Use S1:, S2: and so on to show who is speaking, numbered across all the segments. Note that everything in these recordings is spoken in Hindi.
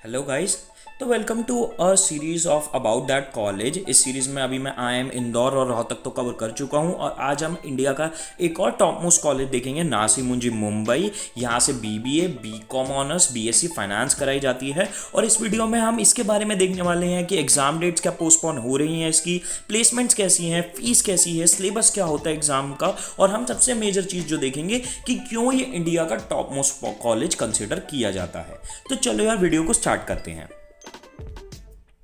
S1: Hello guys. तो welcome to a series of about that college. इस सीरीज में अभी मैं IIM इंदौर और रोहतक तो कवर कर चुका हूं और आज हम इंडिया का एक और टॉप मोस्ट कॉलेज देखेंगे, नासी मुंजी मुंबई। यहां से BBA, BCom honours, BSc finance कराई जाती है और इस वीडियो में हम इसके बारे में देखने वाले हैं कि एग्जाम डेट्स क्या पोस्टपोन हो रही हैं, इसकी प्लेसमेंट्स कैसी हैं, फीस कैसी है, सिलेबस क्या होता है एग्जाम का, और हम सबसे मेजर चीज़ जो देखेंगे कि क्यों ये इंडिया का टॉप मोस्ट कॉलेज कंसिडर किया जाता है। तो चलो यार वीडियो को स्टार्ट करते हैं।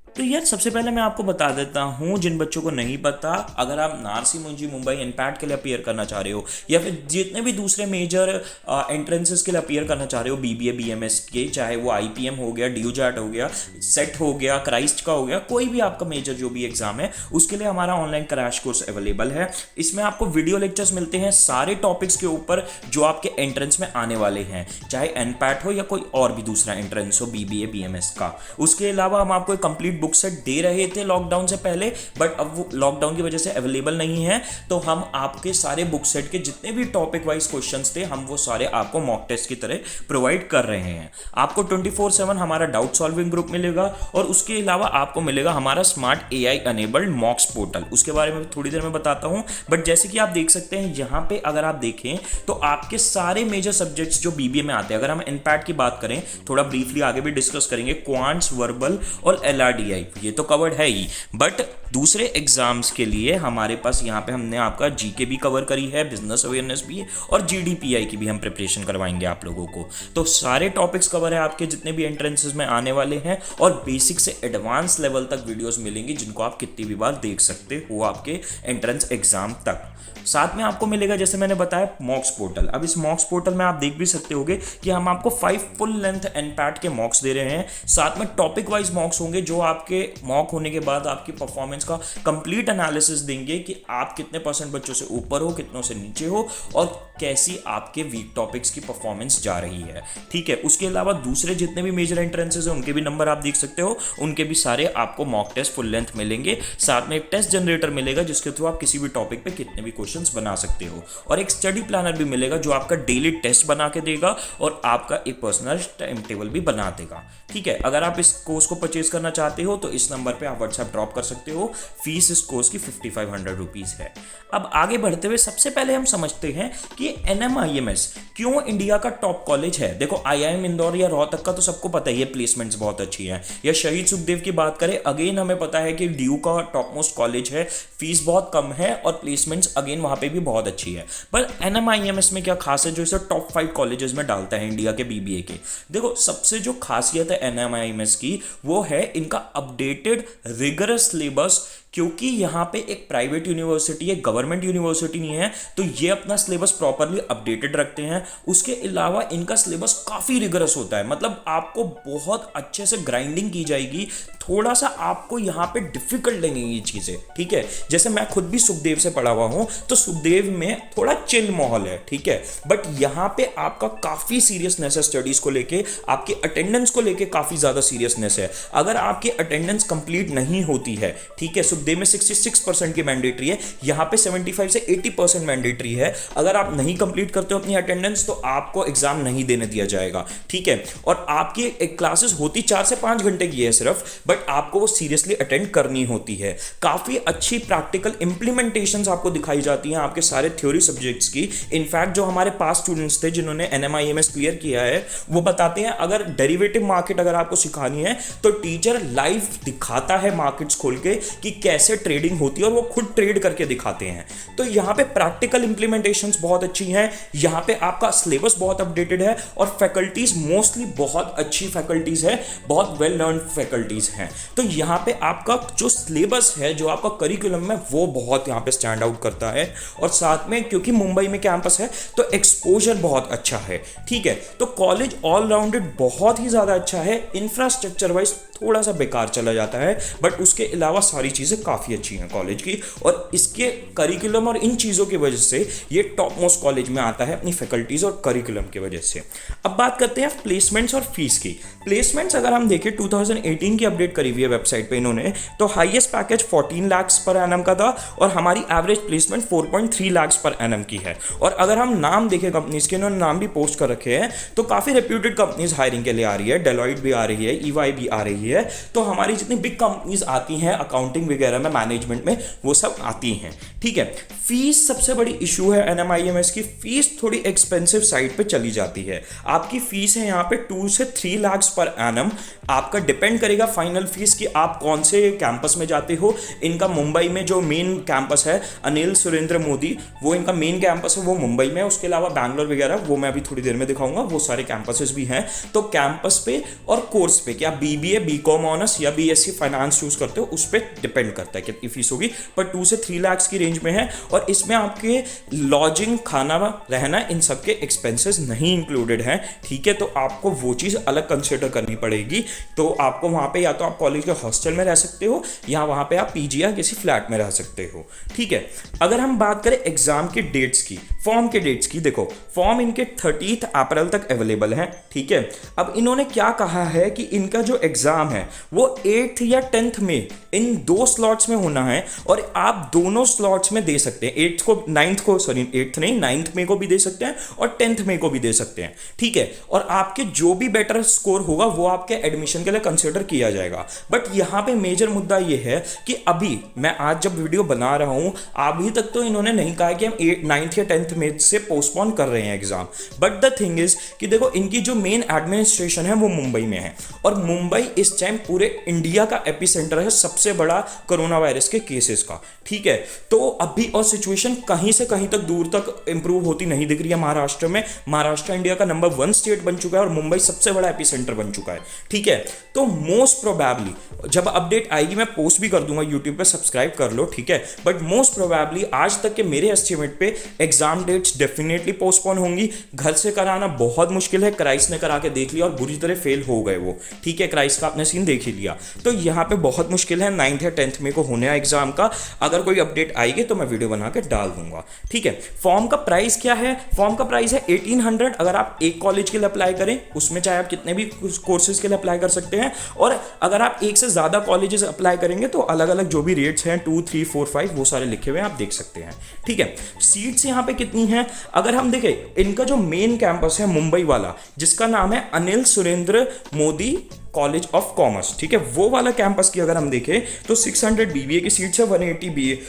S1: तो यार सबसे पहले मैं आपको बता देता हूँ, जिन बच्चों को नहीं पता, अगर आप नारसी मुंजी मुंबई एनपैट के लिए अपियर करना चाह रहे हो या फिर जितने भी दूसरे मेजर एंट्रेंसेस के लिए अपियर करना चाह रहे हो, BBA BMS के, चाहे वो IPM हो गया, DUJAT हो गया, सेट हो गया, क्राइस्ट का हो गया, कोई भी आपका मेजर जो भी एग्जाम है, उसके लिए हमारा ऑनलाइन क्रैश कोर्स अवेलेबल है। इसमें आपको वीडियो लेक्चर्स मिलते हैं सारे टॉपिक्स के ऊपर जो आपके एंट्रेंस में आने वाले हैं, चाहे एनपैट हो या कोई और भी दूसरा एंट्रेंस हो BBA BMS का। उसके अलावा हम आपको एक कंप्लीट बुक सेट दे रहे थे लॉकडाउन से पहले, बट अब वो लॉकडाउन की वजह से अवेलेबल नहीं है, तो हम आपके सारे बुक सेट के जितने भी टॉपिक वाइज क्वेश्चंस थे, हम वो सारे आपको मॉक टेस्ट की तरह प्रोवाइड कर रहे हैं। आपको 24/7 हमारा डाउट सॉल्विंग ग्रुप मिलेगा और उसके अलावा आपको मिलेगा हमारा स्मार्ट AI अनेबल्ड मॉक्स पोर्टल। उसके बारे में थोड़ी देर में बताता हूं, बट जैसे कि आप देख सकते हैं यहाँ पे, अगर आप देखें तो आपके सारे मेजर सब्जेक्ट्स जो BBA में आते हैं, अगर हम एनपैट की बात करें, थोड़ा ब्रीफली आगे भी डिस्कस करेंगे, क्वांट्स, वर्बल और LRDI, ये तो कवर्ड है ही, बट दूसरे एग्जाम्स के लिए हमारे पास यहाँ पे हमने आपका GK भी कवर करी है, बिजनेस अवेयरनेस भी, और GDPI की भी हम प्रिपरेशन करवाएंगे आप लोगों को। तो सारे टॉपिक्स कवर है आपके जितने भी एंट्रेंसेस में आने वाले हैं, और बेसिक से एडवांस लेवल तक वीडियोस मिलेंगी जिनको आप कितनी भी बार देख सकते हो आपके एंट्रेंस एग्जाम तक। साथ में आपको मिलेगा, जैसे मैंने बताया, मॉक्स पोर्टल। अब इस मॉक्स पोर्टल में आप देख भी सकते होगे कि हम आपको 5 फुल लेंथ एनपैट के मॉक्स दे रहे हैं, साथ में टॉपिक वाइज मॉक्स होंगे जो आपके मॉक होने के बाद आपकी परफॉर्मेंस का कंप्लीट एनालिसिस देंगे कि आप कितने % बच्चों से ऊपर हो, कितनों से नीचे हो, और कैसी आपके वीक टॉपिक्स की परफॉर्मेंस जा रही है। ठीक है, उसके अलावा दूसरे जितने भी मेजर एंट्रेंसेस हैं उनके भी नंबर आप देख सकते हो, उनके भी सारे आपको मॉक टेस्ट फुल लेंथ मिलेंगे। साथ में एक टेस्ट जनरेटर मिलेगा जिसके थ्रू आप किसी भी टॉपिक पे कितने भी क्वेश्चन बना सकते हो, और एक स्टडी प्लानर भी मिलेगा जो आपका डेली टेस्ट बना के देगा और आपका एक पर्सनल टाइम टेबल भी बना देगा। ठीक है, अगर आप इस कोर्स को परचेज करना चाहते हो तो इस नंबर पे आप व्हाट्सएप ड्रॉप कर सकते हो। फीस इस कोर्स की 5500 रुपीज है। अब आगे बढ़ते हुए सबसे पहले हम समझते हैं कि NMIMS क्यों इंडिया का टॉप कॉलेज है। देखो, IIM इंदौर या रोहतक का तो सबको पता है, ये प्लेसमेंट्स बहुत अच्छी है। या शहीद सुखदेव की बात करें, अगेन हमें पता है कि DU का टॉप मोस्ट कॉलेज है, फीस बहुत कम है और प्लेसमेंट्स अगेन वहां पे भी बहुत अच्छी है। पर NMIMS में क्या खास है जो इसे टॉप 5 कॉलेजेस में डालता है इंडिया के BBA के? देखो, सबसे जो खासियत है NMIMS की, वो है इनका अपडेटेड रिगरस सिलेबस। क्योंकि यहाँ पे एक प्राइवेट यूनिवर्सिटी है, गवर्नमेंट यूनिवर्सिटी नहीं है, तो ये अपना सिलेबस प्रॉपरली अपडेटेड रखते हैं। उसके अलावा इनका सिलेबस काफ़ी रिगरस होता है, मतलब आपको बहुत अच्छे से ग्राइंडिंग की जाएगी। थोड़ा सा आपको यहाँ पे डिफिकल्ट लगेंगी ये चीज़ें। ठीक है, जैसे मैं खुद भी सुखदेव से पढ़ा हुआ हूँ, तो सुखदेव में थोड़ा चिल माहौल है। ठीक है, बट यहाँ पे आपका काफ़ी सीरियसनेस है स्टडीज़ को लेके, आपकी अटेंडेंस को लेके काफ़ी ज़्यादा सीरियसनेस है। अगर आपकी अटेंडेंस कंप्लीट नहीं होती है, ठीक है, सुखदेव में 66% की मैंडेटरी है, यहाँ पे 75 से 80% मैंडेटरी है। अगर आप नहीं कंप्लीट करते हो अपनी अटेंडेंस तो आपको एग्जाम नहीं देने दिया जाएगा। ठीक है, और आपकी क्लासेस होती 4 से 5 घंटे की है सिर्फ, बट आपको वो सीरियसली अटेंड करनी होती है। काफ़ी अच्छी प्रैक्टिकल इंप्लीमेंटेशंस आपको दिखाई जाती हैं आपके सारे थ्योरी सब्जेक्ट्स की। इनफैक्ट जो हमारे पास स्टूडेंट्स थे जिन्होंने NMIMS क्लियर किया है, वो बताते हैं अगर डेरिवेटिव मार्केट अगर आपको सिखानी है तो टीचर लाइव दिखाता है मार्केट्स खोल के कि कैसे ट्रेडिंग होती है, और वो खुद ट्रेड करके दिखाते हैं। तो यहाँ पे प्रैक्टिकल इंप्लीमेंटेशंस बहुत अच्छी हैं, यहाँ पे आपका सिलेबस बहुत अपडेटेड है, और फैकल्टीज मोस्टली बहुत अच्छी फैकल्टीज है, बहुत वेल लर्न फैकल्टीज हैं। तो यहाँ पे आपका जो सिलेबस है, जो आपका करिकुलम है, वो बहुत यहाँ पे स्टैंड आउट करता है। और साथ में क्योंकि मुंबई में कैंपस है तो एक्सपोजर बहुत अच्छा है। ठीक है, तो कॉलेज ऑल राउंडेड बहुत ही ज़्यादा अच्छा है। इंफ्रास्ट्रक्चर वाइज थोड़ा सा बेकार चला जाता है, बट उसके अलावा सारी चीज़ें काफ़ी अच्छी हैं कॉलेज की, और इसके करिकुलम और इन चीज़ों की वजह से ये टॉप मोस्ट कॉलेज में आता है अपनी फैकल्टीज़ और करिकुलम की वजह से। अब बात करते हैं प्लेसमेंट्स और फीस की। प्लेसमेंट्स अगर हम देखें 2018 की अपडेट करी हुई है वेबसाइट पे इन्होंने, तो highest package 14 lakh per annum का था और हमारी average placement 4.3 lakh per annum की है। और अगर हम नाम देखें कंपनीज के, इन्होंने नाम भी पोस्ट कर रखे हैं, तो काफ़ी रेप्यूटेड कंपनीज हायरिंग के लिए आ रही है। डेलॉइट भी आ रही है, ईवाई भी आ रही है, तो हमारी जितनी बिग कंपनीज आती हैं अकाउंटिंग वगैरह में, मैनेजमेंट में, वो सब आती हैं। ठीक है, फीस सबसे बड़ी इशू है एनएमआईएमएस की। फीस थोड़ी एक्सपेंसिव साइड पे चली जाती है। आपकी फीस है यहाँ पे 2 से 3 लाख पर एनम। आपका डिपेंड करेगा फाइनल फीस कि आप कौन से कैंपस में जाते हो। इनका मुंबई में जो मेन कैंपस है अनिल सुरेंद्र मोदी, वो इनका मेन कैंपस है, वो मुंबई में। उसके अलावा बैंगलोर वगैरह वो मैं अभी थोड़ी देर में दिखाऊंगा, वो सारे कैंपसेस भी हैं। तो कैंपस पे और कोर्स पे, क्या बीबीए, बीकॉम ऑनर्स या बीएससी फाइनेंस चूज करते हो, उस पर डिपेंड करता है कितनी फीस होगी, पर 2 से 3 लाख की रेंज में है। और इसमें आपके लॉजिंग, खाना, रहना, इन सब के एक्सपेंसेस नहीं इंक्लूडेड हैं। ठीक है, तो आपको वो चीज़ अलग कंसिडर करनी पड़ेगी। तो आपको वहाँ पे या तो आप कॉलेज के हॉस्टल में रह सकते हो, या वहाँ पे आप पीजी या किसी फ्लैट में रह सकते हो। ठीक है, अगर हम बात करें एग्जाम की डेट्स की, फॉर्म के डेट्स की, देखो फॉर्म इनके 30 अप्रैल तक अवेलेबल है। ठीक है, अब इन्होंने क्या कहा है कि इनका जो एग्जाम है वो 8th या 10th में, इन 2 स्लॉट्स में होना है, और आप दोनों स्लॉट्स में दे सकते हैं। 8th को, 9th को, सॉरी 8th नहीं, 9th में को भी दे सकते हैं और 10th में को भी दे सकते हैं। ठीक है, और आपके जो भी बेटर स्कोर होगा वो आपके एडमिशन के लिए कंसिडर किया जाएगा। बट यहाँ पे मेजर मुद्दा ये है कि अभी मैं आज जब वीडियो बना रहा हूँ, अभी तक तो इन्होंने नहीं कहा कि हम 9th या 10th में से पोस्टपोन कर रहे हैं exam. But the thing is कि देखो, इनकी जो मेन एडमिनिस्ट्रेशन है वो मुंबई में है, और मुंबई इस टाइम पूरे इंडिया का एपिसेंटर है सबसे बड़ा कोरोना वायरस के केसेस का। ठीक है, तो अभी और सिचुएशन कहीं से कहीं तक दूर तक इंप्रूव होती नहीं दिख रही है महाराष्ट्र में। महाराष्ट्र इंडिया का नंबर 1 स्टेट बन चुका है और मुंबई सबसे बड़ा एपिसेंटर बन चुका है। ठीक है, तो मोस्ट प्रोबेबली जब अपडेट आएगी मैं पोस्ट भी कर दूंगा यूट्यूब पे, सब्सक्राइब कर लो। ठीक है, बट मोस्ट प्रोबेबली आज तक के मेरे एस्टिमेट पे एग्जाम डेट्स डेफिनेटली पोस्टपोन होंगी। घर से कराना बहुत मुश्किल है, क्राइस ने करा के देख लिया और बुरी तरह फेल हो गए वो। ठीक है, क्राइस का आपने सीन देख ही लिया, तो यहाँ पे बहुत मुश्किल है 9th या 10th में को होने एग्जाम का। अगर कोई अपडेट आएगी तो मैं वीडियो बना के डाल दूंगा। ठीक है, फॉर्म का प्राइस क्या है? फॉर्म का प्राइस है 1800। अगर आप एक कॉलेज के लिए अप्लाई करें, उसमें चाहे आप कितने भी कोर्सेज के लिए अप्लाई कर सकते हैं, और अगर आप एक से ज़्यादा कॉलेजेस अप्लाई करेंगे तो अलग अलग जो भी रेट्स हैं 2, 3, 4, 5 वो सारे लिखे हुए हैं, आप देख सकते हैं। ठीक है, सीट्स यहाँ पे कितनी हैं? अगर हम देखें, इनका जो मेन कैंपस है मुंबई वाला, जिसका नाम है Anil Surendra Modi college of commerce, ठीक है, वो वाला कैंपस की अगर हम देखें तो 600 बीबीए की सीट्स है, 180 बीए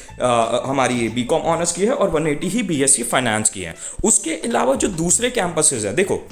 S1: हमारी बीकॉम ऑनर्स की है और 180 ही बीएससी फाइनेंस की है। उसके अलावा जो दूसरे कैंपसेस है, देखो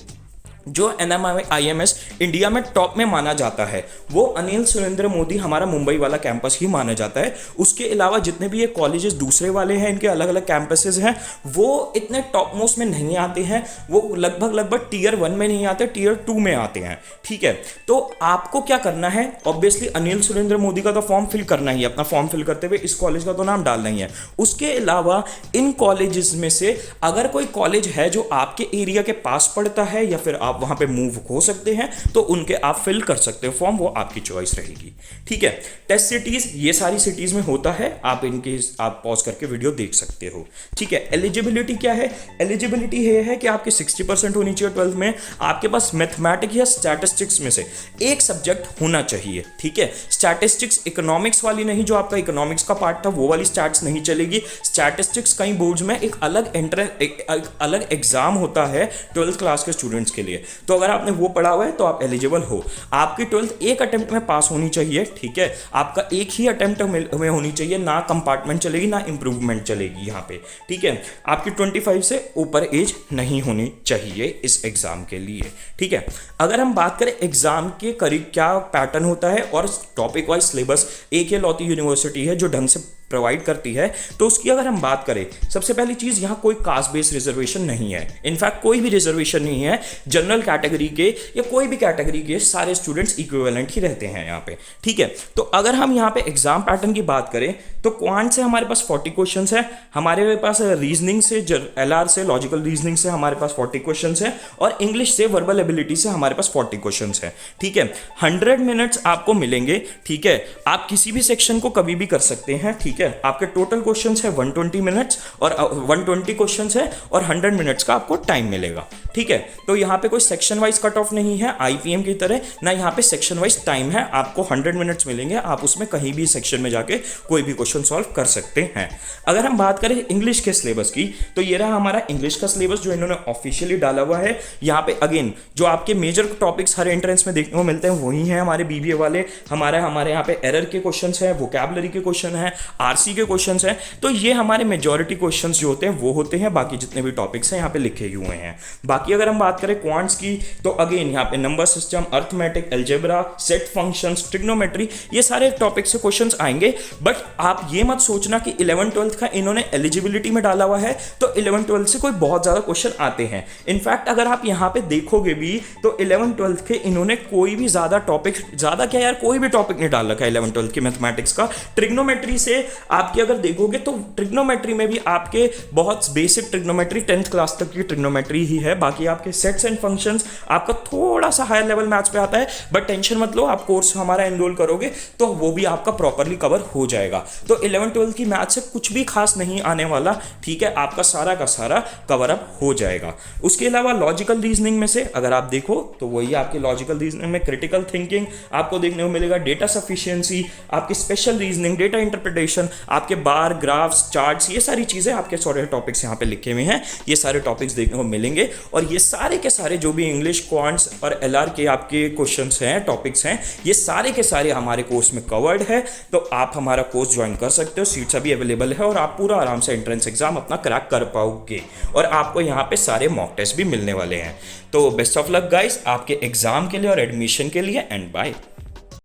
S1: जो एनएमआईएमएस इंडिया में टॉप में माना जाता है वो अनिल सुरेंद्र मोदी हमारा मुंबई वाला कैंपस ही माना जाता है। उसके अलावा जितने भी ये कॉलेजेस दूसरे वाले हैं, इनके अलग अलग कैंपसेस हैं, वो इतने टॉप मोस्ट में नहीं आते हैं, वो लगभग टियर 1 में नहीं आते, टियर 2 में आते हैं। ठीक है, तो आपको क्या करना है? ऑब्वियसली अनिल सुरेंद्र मोदी का तो फॉर्म फिल करना ही है, अपना फॉर्म फिल करते हुए इस कॉलेज का तो नाम डालना ही है। उसके अलावा इन कॉलेजेस में से अगर कोई कॉलेज है जो आपके एरिया के पास पड़ता है या फिर आप वहां पे मूव हो सकते हैं तो उनके आप फिल कर सकते हो फॉर्म, वो आपकी चॉइस रहेगी। ठीक है, टेस्ट सिटीज ये सारी सिटीज में होता है, आप पॉज करके वीडियो देख सकते हो। ठीक है, एलिजिबिलिटी क्या है? एलिजिबिलिटी ये है कि आपके 60% होनी चाहिए 12th में, आपके पास मैथमेटिक्स या स्टैटिस्टिक्स में से एक सब्जेक्ट होना चाहिए। ठीक है, स्टैटिस्टिक्स इकोनॉमिक्स वाली नहीं, जो आपका इकोनॉमिक्स का पार्ट था वो वाली स्टैट्स नहीं चलेगी। स्टैटिस्टिक्स कई बोर्ड्स में एक अलग एग्जाम होता है 12th क्लास के स्टूडेंट्स के लिए, तो अगर आपने वो पढ़ा हुआ है तो आप एलिजिबल हो। आपकी 12th एक अटेम्प्ट में पास होनी चाहिए। ठीक है, आपका एक ही अटेम्प्ट में होनी चाहिए, ना कंपार्टमेंट चलेगी ना इंप्रूवमेंट चलेगी यहाँ पे। ठीक है, आपकी 25 से ऊपर एज नहीं होनी चाहिए इस एग्जाम के लिए। ठीक है, अगर हम बात करें एग्जाम के क्या पैटर्न होता है और टॉपिक वाइज सिलेबस, एक ये लौती यूनिवर्सिटी है जो ढंग से प्रोवाइड करती है। तो उसकी अगर हम बात करें, सबसे पहली चीज़, यहाँ कोई कास्ट बेस्ड रिजर्वेशन नहीं है। इनफैक्ट कोई भी रिजर्वेशन नहीं है। जनरल कैटेगरी के या कोई भी कैटेगरी के सारे स्टूडेंट्स इक्विवेलेंट ही रहते हैं यहाँ पे, ठीक है। तो अगर हम यहाँ पे एग्जाम पैटर्न की बात करें तो क्वांट से हमारे पास 40 क्वेश्चंस है, हमारे पास रीजनिंग से, एलआर से, लॉजिकल रीजनिंग से हमारे पास 40 क्वेश्चंस है, और इंग्लिश से, वर्बल एबिलिटी से हमारे पास 40 क्वेश्चंस है, ठीक है। 100 मिनट्स आपको मिलेंगे, ठीक है। आप किसी भी सेक्शन को कभी भी कर सकते हैं, ठीक है। आपके टोटल क्वेश्चंस है 120 मिनट्स और 120 क्वेश्चंस है और 100 मिनट्स का आपको टाइम मिलेगा, ठीक है। तो यहाँ पे कोई सेक्शन वाइज कट ऑफ नहीं है आईपीएम की तरह, ना यहाँ पे सेक्शन वाइज टाइम है। आपको 100 मिनट्स मिलेंगे, आप उसमें कहीं भी सेक्शन में जाके कोई भी क्वेश्चन सॉल्व कर सकते हैं। अगर हम बात करें इंग्लिश के सिलेबस की, तो ये रहा हमारा इंग्लिश का सिलेबस जो इन्होंने ऑफिशियली डाला हुआ है। यहाँ पे अगेन जो आपके मेजर टॉपिक्स हर एंट्रेंस में देखने को मिलते हैं वही हैं हमारे बीबीए वाले। हमारे यहाँ पे एरर के क्वेश्चंस हैं, वोकैबुलरी के क्वेश्चन हैं, आरसी के क्वेश्चंस हैं। तो ये हमारे मेजॉरिटी क्वेश्चंस जो होते हैं वो होते हैं, बाकी जितने भी टॉपिक्स हैं यहाँ पे लिखे हुए हैं। बाकी अगर हम बात करें क्वांट्स की, तो अगेन यहाँ पे number system, arithmetic, algebra, set functions, trigonometry, ये सारे टॉपिक से क्वेश्चंस आएंगे। बट आप ये मत सोचना कि 11th-12th का इन्होंने एलिजिबिलिटी में डाला हुआ है तो 11th-12th से कोई बहुत ज्यादा क्वेश्चन आते हैं। इनफैक्ट अगर आप यहाँ पे देखोगे भी तो 11th-12th के इन्होंने कोई भी ज्यादा टॉपिक, ज्यादा क्या यार, कोई भी टॉपिक नहीं डाल रखा है 11th-12th के मैथमेटिक्स का। ट्रिग्नोमेट्री से आपकी अगर देखोगे तो ट्रिग्नोमेट्री में भी आपके बहुत बेसिक ट्रिग्नोमेट्री 10th क्लास तक की ट्रिग्नोमेट्री ही है। बाकी आपके सेट्स एंड फंक्शंस आपका थोड़ा सा हायर लेवल मैथ्स पे आता है, बट टेंशन मत लो, आप कोर्स हमारा एनरोल करोगे तो वो भी आपका प्रॉपरली कवर हो जाएगा। तो 11th-12th की मैथ से कुछ भी खास नहीं आने वाला, ठीक है, आपका सारा का सारा कवर अप हो जाएगा। उसके अलावा लॉजिकल रीजनिंग में से अगर आप देखो तो वही आपके लॉजिकल रीजनिंग में क्रिटिकल थिंकिंग आपको देखने को मिलेगा, डेटा सफिशिएंसी, आपकी स्पेशल रीजनिंग, डेटा इंटरप्रिटेशन, आपके बार, ग्राफ्स, चार्ट्स, ये सारी चीजें आपके सारे टॉपिक्स यहाँ पे लिखे हुए हैं। ये सारे टॉपिक्स देखने को मिलेंगे और ये सारे के सारे जो भी इंग्लिश, क्वांट्स और एलआर के आपके क्वेश्चंस हैं, टॉपिक्स हैं, ये सारे के सारे हमारे कोर्स में कवर्ड है। तो आप हमारा कोर्स ज्वाइन कर सकते हो, सीट्स अभी अवेलेबल है और आप पूरा आराम से एंट्रेंस एग्जाम अपना क्रैक कर पाओगे और आपको यहाँ पे सारे मॉक टेस्ट भी मिलने वाले हैं। तो बेस्ट ऑफ लक गाइस आपके एग्जाम के लिए और एडमिशन के लिए, एंड बाय।